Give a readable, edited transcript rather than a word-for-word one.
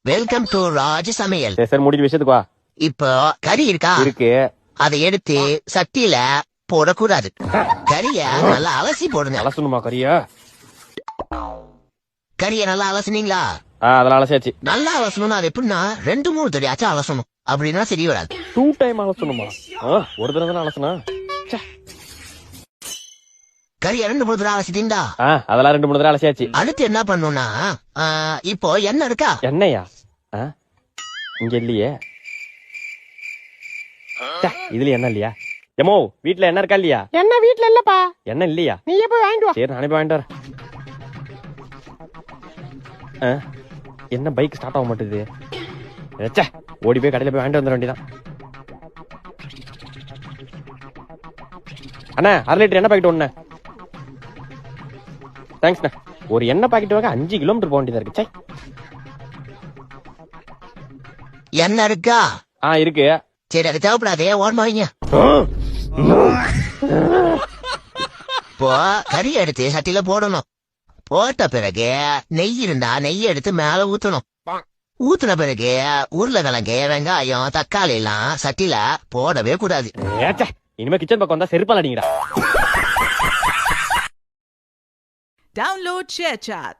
Welcome to ராஜ சமையல். சரி முடிஞ்ச விஷயத்துக்கு வா. இப்போ கறி இருக்கா? இருக்கு. அதை எடுத்து சட்டியில போடக்கூடாது. கறிய நல்லா அலசி போடுங்க. அலசணுமா கறியா? கறிய நல்லா அலசுனீங்களா? அதெல்லாம் அலசியாச்சு. நல்லா அலசணும்னா அது எப்படின்னா 2-3 தடவையாச்சும் அலசணும். அப்படின்னா சரி வராது. 2 டைம் அலசணுமா? ஒரு தடவை தானே அலசனா? கறிய 2-3 தடவை அலசிட்டீங்களா? அதெல்லாம் 2-3 தடவை அலசியாச்சு. அடுத்து என்ன பண்ணணும்னா இப்போ எண்ணெய் இருக்கா? எண்ணெயா? இங்க இல்லையே. இதுல என்ன இல்லையா? எமோ வீட்டுல என்ன இருக்கா இல்லையா? என்ன வீட்ல இல்லப்பா. என்ன இல்லையா? நீ போய் வாங்கிட்டு வா. சரி நானே போய் வாங்கிட்டு வரேன். என்ன பைக் ஸ்டார்ட் ஆக மாட்டேது? ஓடி போய் கடையில போய் வாங்கிட்டு வந்துட வேண்டியதான். அண்ணா 1/2 லிட்டர் எண்ணெய் பாக்கெட் ஒண்ணு. தேங்க்ஸ்ண்ணா. ஒரு எண்ணெய் பாக்கெட் வாங்க 5 கிலோமீட்டர் போக வேண்டியதா இருக்கு. எண்ணெய் இருக்கா? இருக்கு. சரி அது தேவைப்படாதே ஓன் வைங்க. இப்போ கறி எடுத்து சட்டியில போடணும். போட்ட பிறகு நெய் இருந்தா நெய் எடுத்து மேல ஊத்தணும். ஊத்துன பிறகு உருளைக்கிழங்கு, வெங்காயம், தக்காளி எல்லாம் சட்டியில போடவே கூடாது. இனிமே கிச்சன் பக்கம் வந்தா செருப்பால் அடிங்கடா. Download ShareChat.